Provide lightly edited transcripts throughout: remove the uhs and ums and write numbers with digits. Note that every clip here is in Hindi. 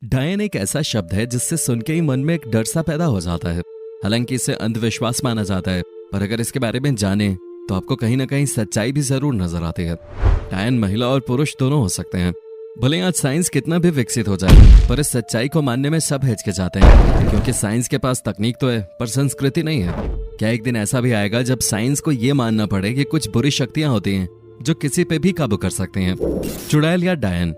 डायन एक ऐसा शब्द है जिससे सुन के ही मन में एक डर सा पैदा हो जाता है। हालांकि इसे अंधविश्वास माना जाता है, पर अगर इसके बारे में जाने तो आपको कहीं ना कहीं सच्चाई भी जरूर नजर आती है। डायन महिला और पुरुष दोनों हो सकते हैं। भले आज साइंस कितना भी विकसित हो जाए, पर इस सच्चाई को मानने में सब हिचकिचाते हैं, क्योंकि साइंस के पास तकनीक तो है पर संस्कृति नहीं है। क्या एक दिन ऐसा भी आएगा जब साइंस को ये मानना पड़े कि कुछ बुरी शक्तियां होती हैं जो किसी पे भी काबू कर सकते हैं। चुड़ैल या डायन।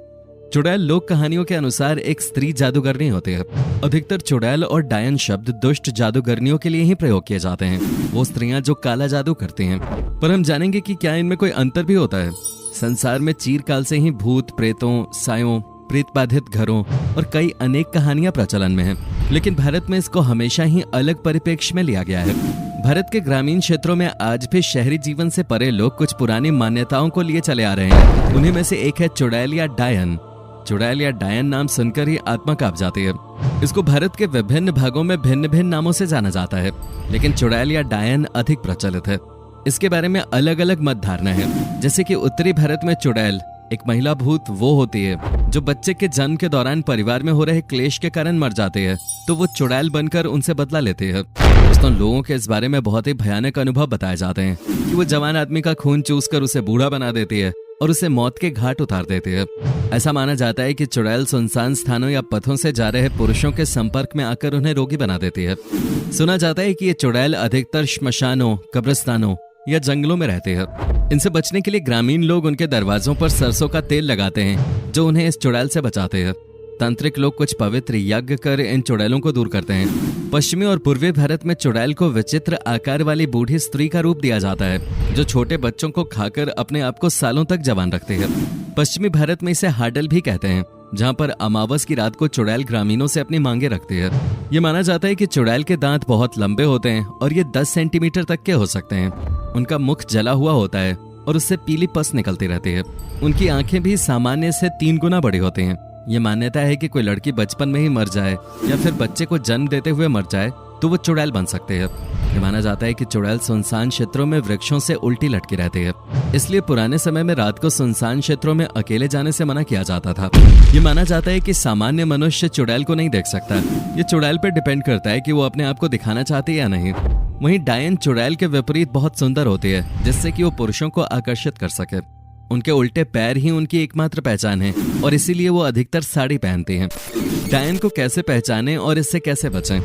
चुड़ैल लोक कहानियों के अनुसार एक स्त्री जादूगरनी होती है। अधिकतर चुड़ैल और डायन शब्द दुष्ट जादूगरनियों के लिए ही प्रयोग किए जाते हैं, वो स्त्रियां जो काला जादू करती हैं। पर हम जानेंगे कि क्या इनमें कोई अंतर भी होता है। संसार में चीरकाल से ही भूत, प्रेतों, सायों, प्रेत बाधित घरों और कई अनेक कहानियां प्रचलन में हैं, लेकिन भारत में इसको हमेशा ही अलग परिप्रेक्ष्य में लिया गया है। भारत के ग्रामीण क्षेत्रों में आज भी शहरी जीवन से परे लोग कुछ पुरानी मान्यताओं को लिए चले आ रहे हैं। उन्हीं में से एक है चुड़ैल या डायन। चुड़ैल या डायन नाम सुनकर ही आत्मा कांप जाती है। इसको भारत के विभिन्न भागों में भिन्न भिन्न नामों से जाना जाता है, लेकिन चुड़ैल या डायन अधिक प्रचलित है। इसके बारे में अलग अलग मत धारणा है। जैसे कि उत्तरी भारत में चुड़ैल एक महिला भूत वो होती है जो बच्चे के जन्म के दौरान परिवार में हो रहे क्लेश के कारण मर जाती है, तो वो चुड़ैल बनकर उनसे बदला लेती है। दोस्तों, लोगों के इस बारे में बहुत ही भयानक अनुभव बताए जाते हैं कि वो जवान आदमी का खून चूस कर उसे बूढ़ा बना देती है और उसे मौत के घाट उतार देती है। ऐसा माना जाता है कि चुड़ैल सुनसान स्थानों या पथों से जा रहे पुरुषों के संपर्क में आकर उन्हें रोगी बना देती है। सुना जाता है कि ये चुड़ैल अधिकतर श्मशानों, कब्रिस्तानों या जंगलों में रहते हैं। इनसे बचने के लिए ग्रामीण लोग उनके दरवाजों पर सरसों का तेल लगाते हैं, जो उन्हें इस चुड़ैल से बचाते हैं। तांत्रिक लोग कुछ पवित्र यज्ञ कर इन चुड़ैलों को दूर करते हैं। पश्चिमी और पूर्वी भारत में चुड़ैल को विचित्र आकार वाली बूढ़ी स्त्री का रूप दिया जाता है, जो छोटे बच्चों को खाकर अपने आप को सालों तक जवान रखती है। पश्चिमी भारत में इसे हाडल भी कहते हैं, जहाँ पर अमावस की रात को चुड़ैल ग्रामीणों से अपनी मांगे रखती है। ये माना जाता है कि चुड़ैल के दांत बहुत लंबे होते हैं और ये 10 सेंटीमीटर तक के हो सकते हैं। उनका मुख जला हुआ होता है और उससे पीली पस निकलती रहती है। उनकी आंखें भी सामान्य से 3 गुना बड़ी होती हैं। ये मान्यता है कि कोई लड़की बचपन में ही मर जाए या फिर बच्चे को जन्म देते हुए मर जाए तो वो चुड़ैल बन सकते हैं। ये माना जाता है कि चुड़ैल सुनसान क्षेत्रों में वृक्षों से उल्टी लटकी रहती है, इसलिए पुराने समय में रात को सुनसान क्षेत्रों में अकेले जाने से मना किया जाता था। ये माना जाता है कि सामान्य मनुष्य चुड़ैल को नहीं देख सकता। ये चुड़ैल पर डिपेंड करता है कि वो अपने आप को दिखाना चाहती है या नहीं। वहीं डायन चुड़ैल के विपरीत बहुत सुंदर होती है, जिससे कि वो पुरुषों को आकर्षित कर सके। उनके उल्टे पैर ही उनकी एकमात्र पहचान है और इसीलिए वो अधिकतर साड़ी पहनती हैं। डायन को कैसे पहचानें और इससे कैसे बचें?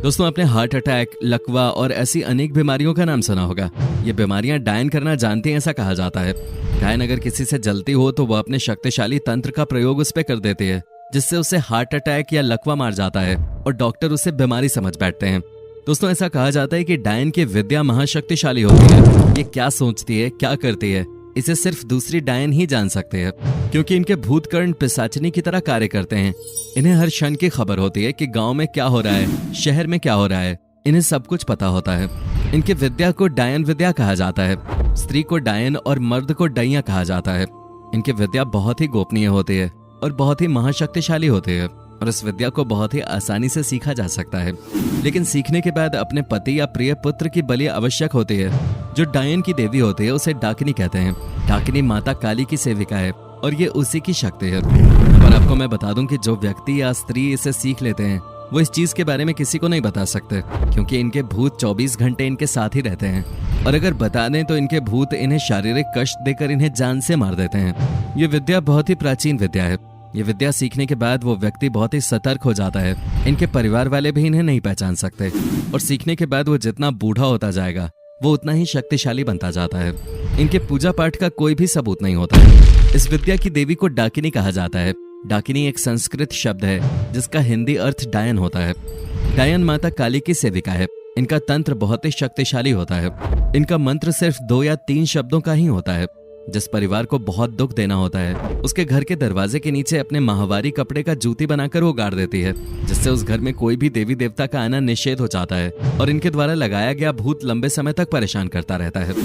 दोस्तों, आपने हार्ट अटैक, लकवा और ऐसी अनेक बीमारियों का नाम सुना होगा। ये बीमारियां डायन करना जानती हैं, ऐसा कहा जाता है। डायन अगर किसी से जलती हो तो वह अपने शक्तिशाली तंत्र का प्रयोग उस पर कर देती है, जिससे उसे हार्ट अटैक या लकवा मार जाता है और डॉक्टर उसे बीमारी समझ बैठते हैं। दोस्तों, ऐसा कहा जाता है कि डायन की विद्या महाशक्तिशाली होती है। ये क्या सोचती है, क्या करती है, इसे सिर्फ दूसरी डायन ही जान सकते हैं, क्योंकि इनके भूतकर्ण पिशाचिनी की तरह कार्य करते हैं। इन्हें हर क्षण की खबर होती है कि गांव में क्या हो रहा है, शहर में क्या हो रहा है। इन्हें सब कुछ पता होता है। इनकी विद्या को डायन विद्या कहा जाता है। स्त्री को डायन और मर्द को डैया कहा जाता है। इनकी विद्या बहुत ही गोपनीय होती है और बहुत ही महाशक्तिशाली होती है, और इस विद्या को बहुत ही आसानी से सीखा जा सकता है। लेकिन सीखने के बाद अपने पति या प्रिय पुत्र की बलि आवश्यक होती है। जो डायन की देवी होती है उसे डाकिनी कहते हैं। डाकिनी माता काली की सेविका है और ये उसी की शक्ति है। पर आपको मैं बता दूं कि जो व्यक्ति या स्त्री इसे सीख लेते हैं वो इस चीज के बारे में किसी को नहीं बता सकते, क्योंकि इनके भूत 24 घंटे इनके साथ ही रहते हैं, और अगर बता दें तो इनके भूत इन्हें शारीरिक कष्ट देकर इन्हें जान से मार देते हैं। ये विद्या बहुत ही प्राचीन विद्या है। ये विद्या सीखने के बाद वो व्यक्ति बहुत ही सतर्क हो जाता है। इनके परिवार वाले भी इन्हें नहीं पहचान सकते, और सीखने के बाद वो जितना बूढ़ा होता जाएगा वो उतना ही शक्तिशाली बनता जाता है। इनके पूजा पाठ का कोई भी सबूत नहीं होता है। इस विद्या की देवी को डाकिनी कहा जाता है। डाकिनी एक संस्कृत शब्द है जिसका हिंदी अर्थ डायन होता है। डायन माता काली की सेविका है। इनका तंत्र बहुत ही शक्तिशाली होता है। इनका मंत्र सिर्फ 2 या 3 शब्दों का ही होता है। जिस परिवार को बहुत दुख देना होता है उसके घर के दरवाजे के नीचे अपने माहवारी कपड़े का जूती बनाकर वो गाड़ देती है, जिससे उस घर में कोई भी देवी देवता का आना निषेध हो जाता है और इनके द्वारा लगाया गया भूत लंबे समय तक परेशान करता रहता है।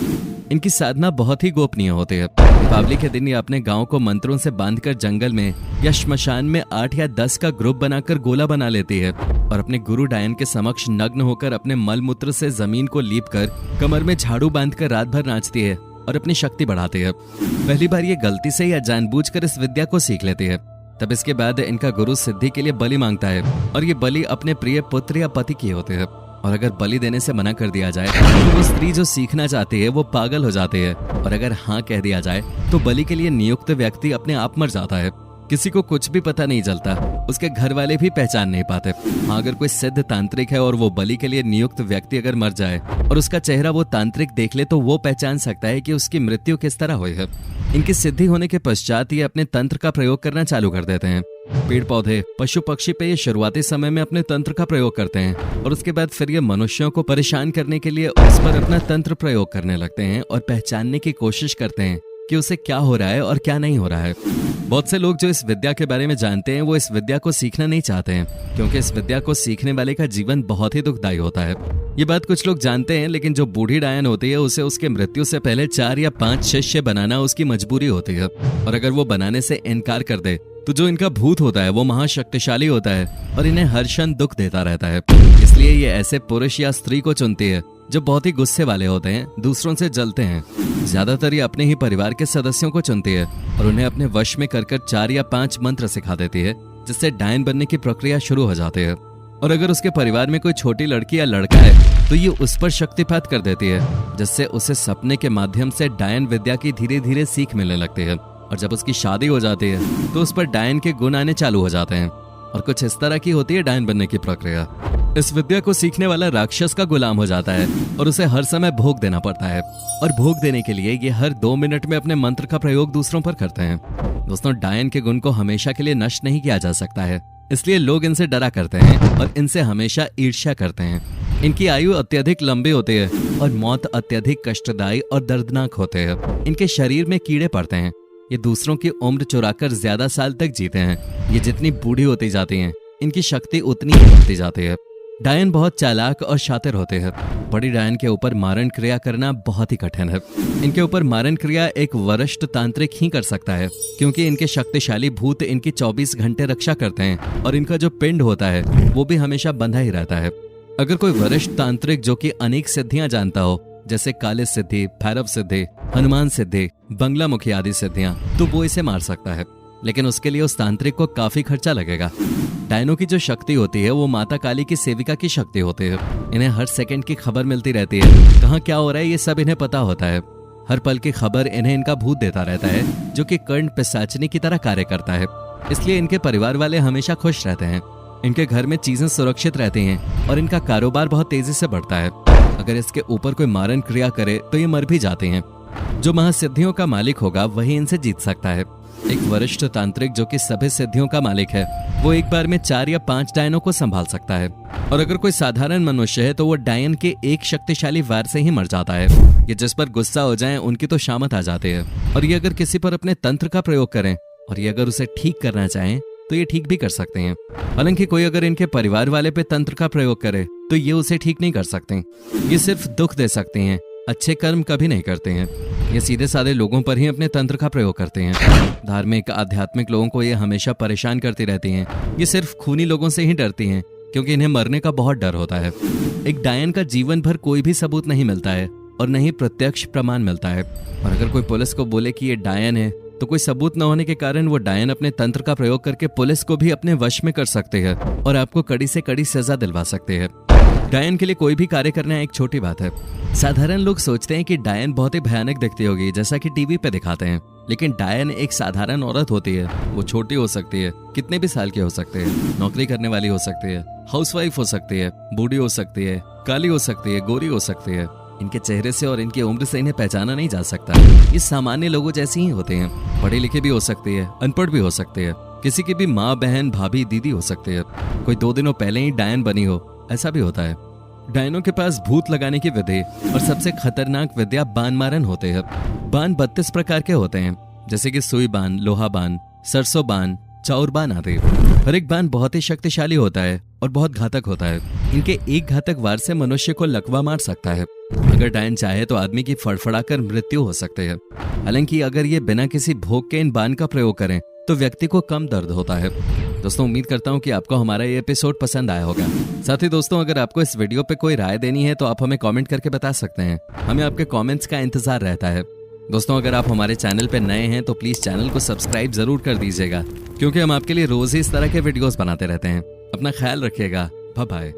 इनकी साधना बहुत ही गोपनीय होती है। दीपावली के दिन ये अपने गांव को मंत्रों से बांधकर जंगल में या श्मशान में 8 या 10 का ग्रुप बनाकर गोला बना लेती है और अपने गुरु डायन के समक्ष नग्न होकर अपने मल मूत्र से जमीन को लीपकर कमर में झाड़ू बांधकर रात भर नाचती है और अपनी शक्ति बढ़ाती है। पहली बार ये गलती से या जानबूझकर इस विद्या को सीख लेती है, तब इसके बाद इनका गुरु सिद्धि के लिए बलि मांगता है और ये बलि अपने प्रिय पुत्र या पति की होते हैं। और अगर बलि देने से मना कर दिया जाए तो वो स्त्री जो सीखना चाहती है वो पागल हो जाती है, और अगर हाँ कह दिया जाए तो बलि के लिए नियुक्त व्यक्ति अपने आप मर जाता है। किसी को कुछ भी पता नहीं चलता, उसके घर वाले भी पहचान नहीं पाते। हाँ, अगर कोई सिद्ध तांत्रिक है और वो बलि के लिए नियुक्त व्यक्ति अगर मर जाए और उसका चेहरा वो तांत्रिक देख ले तो वो पहचान सकता है कि उसकी मृत्यु किस तरह हुई है। इनकी सिद्धि होने के पश्चात ये अपने तंत्र का प्रयोग करना चालू कर देते हैं। पेड़ पौधे, पशु पक्षी पे ये शुरुआती समय में अपने तंत्र का प्रयोग करते हैं और उसके बाद फिर ये मनुष्यों को परेशान करने के लिए उस पर अपना तंत्र प्रयोग करने लगते हैं और पहचानने की कोशिश करते हैं कि उसे क्या हो रहा है और क्या नहीं हो रहा है। बहुत से लोग जो इस विद्या के बारे में जानते हैं वो इस विद्या को सीखना नहीं चाहते हैं, क्योंकि इस विद्या को सीखने वाले का जीवन बहुत ही दुखदायी होता है। ये बात कुछ लोग जानते हैं, लेकिन जो बूढ़ी डायन होती है उसे उसके मृत्यु से पहले 4 या 5 शिष्य बनाना उसकी मजबूरी होती है, और अगर वो बनाने से इनकार कर दे तो जो इनका भूत होता है वो महाशक्तिशाली होता है और इन्हें हर क्षण दुख देता रहता है। इसलिए ये ऐसे पुरुष या स्त्री को चुनती है जो बहुत ही गुस्से वाले होते हैं, दूसरों से जलते हैं। ज्यादातर ये अपने ही परिवार के सदस्यों को चुनती है और उन्हें अपने वश में कर 4 या 5 मंत्र सिखा देती है, जिससे डायन बनने की प्रक्रिया शुरू हो जाती है। और अगर उसके परिवार में कोई छोटी लड़की या लड़का है तो ये उस पर शक्तिपात कर देती है, जिससे उसे सपने के माध्यम से डायन विद्या की धीरे धीरे सीख मिलने लगती है। और जब उसकी शादी हो जाती है तो उस पर डायन के गुण आने चालू हो जाते हैं, और कुछ इस तरह की होती है डायन बनने की प्रक्रिया। इस विद्या को सीखने वाला राक्षस का गुलाम हो जाता है और उसे हर समय भोग देना पड़ता है, और भोग देने के लिए ये हर 2 मिनट में अपने मंत्र का प्रयोग दूसरों पर करते हैं। दोस्तों, डायन के गुण को हमेशा के लिए नष्ट नहीं किया जा सकता है, इसलिए लोग इनसे डरा करते हैं और इनसे हमेशा ईर्ष्या करते हैं। इनकी आयु अत्यधिक लंबी होती है और मौत अत्यधिक कष्टदायी और दर्दनाक होते हैं। इनके शरीर में कीड़े पड़ते हैं, ये दूसरों की उम्र चुराकर ज्यादा साल तक जीते हैं। ये जितनी बूढ़ी होती जाती हैं, इनकी शक्ति उतनी ही बढ़ती जाती है। डायन बहुत चालाक और शातिर होते हैं। बड़ी डायन के ऊपर मारण क्रिया करना बहुत ही कठिन है। इनके ऊपर मारण क्रिया एक वरिष्ठ तांत्रिक ही कर सकता है, क्योंकि इनके शक्तिशाली भूत इनकी 24 घंटे रक्षा करते हैं और इनका जो पिंड होता है वो भी हमेशा बंधा ही रहता है। अगर कोई वरिष्ठ तांत्रिक जो कि अनेक सिद्धियां जानता हो, जैसे काली सिद्धि, भैरव सिद्धि, हनुमान सिद्धि, बंगलामुखी आदि सिद्धियां, तो वो इसे मार सकता है, लेकिन उसके लिए उस तांत्रिक को काफी खर्चा लगेगा। डायनों की जो शक्ति होती है वो माता काली की सेविका की शक्ति होती है। इन्हें हर सेकंड की खबर मिलती रहती है, कहाँ क्या हो रहा है ये सब इन्हें पता होता है। हर पल की खबर इन्हें इनका भूत देता रहता है, जो कि कर्ण पिशाचनी की तरह कार्य करता है। इसलिए इनके परिवार वाले हमेशा खुश रहते हैं, इनके घर में चीजें सुरक्षित रहती हैं और इनका कारोबार बहुत तेजी से बढ़ता है। अगर इसके ऊपर कोई मारण क्रिया करे तो ये मर भी जाते हैं। जो महासिद्धियों का मालिक होगा वही इनसे जीत सकता है। एक वरिष्ठ तांत्रिक जो कि सभी सिद्धियों का मालिक है, वो एक बार में 4 या 5 डायनों को संभाल सकता है। और अगर कोई साधारण मनुष्य है तो वो डायन के एक शक्तिशाली वार से ही मर जाता है। ये जिस पर गुस्सा हो जाए उनकी तो शामत आ जाती है, और ये अगर किसी पर अपने तंत्र का प्रयोग करें और ये अगर उसे ठीक करना चाहें तो ये ठीक भी कर सकते हैं। हालांकि कोई अगर इनके परिवार वाले पे तंत्र का प्रयोग करे तो ये उसे ठीक नहीं कर सकते। ये सिर्फ दुख दे सकते हैं, अच्छे कर्म कभी नहीं करते हैं। ये सीधे साधे लोगों पर ही अपने तंत्र का प्रयोग करते हैं। धार्मिक आध्यात्मिक लोगों को ये हमेशा परेशान करती रहती हैं। ये सिर्फ खूनी लोगों से ही डरती हैं, क्योंकि इन्हें मरने का बहुत डर होता है। एक डायन का जीवन भर कोई भी सबूत नहीं मिलता है और न ही प्रत्यक्ष प्रमाण मिलता है। और अगर कोई पुलिस को बोले कि ये डायन है तो कोई सबूत न होने के कारण वो डायन अपने तंत्र का प्रयोग करके पुलिस को भी अपने वश में कर सकते हैं और आपको कड़ी से कड़ी सजा दिलवा सकते हैं। डायन के लिए कोई भी कार्य करना एक छोटी बात है। साधारण लोग सोचते हैं कि डायन बहुत ही भयानक दिखती होगी, जैसा कि टीवी पे दिखाते हैं, लेकिन डायन एक साधारण औरत होती है। वो छोटी हो सकती है, कितने भी साल की हो सकते हैं, नौकरी करने वाली हो सकती है, हाउसवाइफ हो सकती है, बूढ़ी हो सकती है, काली हो सकती है, गोरी हो सकती है। इनके चेहरे से और इनकी उम्र से इन्हें पहचाना नहीं जा सकता। ये सामान्य लोगों जैसे ही होते हैं। पढ़े लिखे भी हो सकती है, अनपढ़ भी हो सकते हैं, किसी की भी माँ, बहन, भाभी, दीदी हो सकती है। कोई 2 दिनों पहले ही डायन बनी हो, ऐसा भी होता है। डायनों के पास भूत लगाने की विधि और सबसे खतरनाक विद्या बाण मारन होते हैं। बाण 32 प्रकार के होते हैं, जैसे कि सुई बाण, लोहा बाण, सरसों बाण, चाउर बाण आदि। हर एक बाण बहुत ही शक्तिशाली होता है और बहुत घातक होता है। इनके एक घातक वार से मनुष्य को लकवा मार सकता है। अगर डायन चाहे तो आदमी की फड़फड़ाकर मृत्यु हो सकती है। हालांकि अगर ये बिना किसी भोग के इन बाण का प्रयोग करें तो व्यक्ति को कम दर्द होता है। दोस्तों, उम्मीद करता हूँ कि आपको हमारा ये एपिसोड पसंद आया होगा। साथ ही दोस्तों, अगर आपको इस वीडियो पे कोई राय देनी है तो आप हमें कमेंट करके बता सकते हैं। हमें आपके कमेंट्स का इंतजार रहता है। दोस्तों, अगर आप हमारे चैनल पर नए हैं तो प्लीज़ चैनल को सब्सक्राइब ज़रूर कर दीजिएगा, क्योंकि हम आपके लिए रोज़ ही इस तरह के वीडियोस बनाते रहते हैं। अपना ख्याल रखिएगा। Bye bye.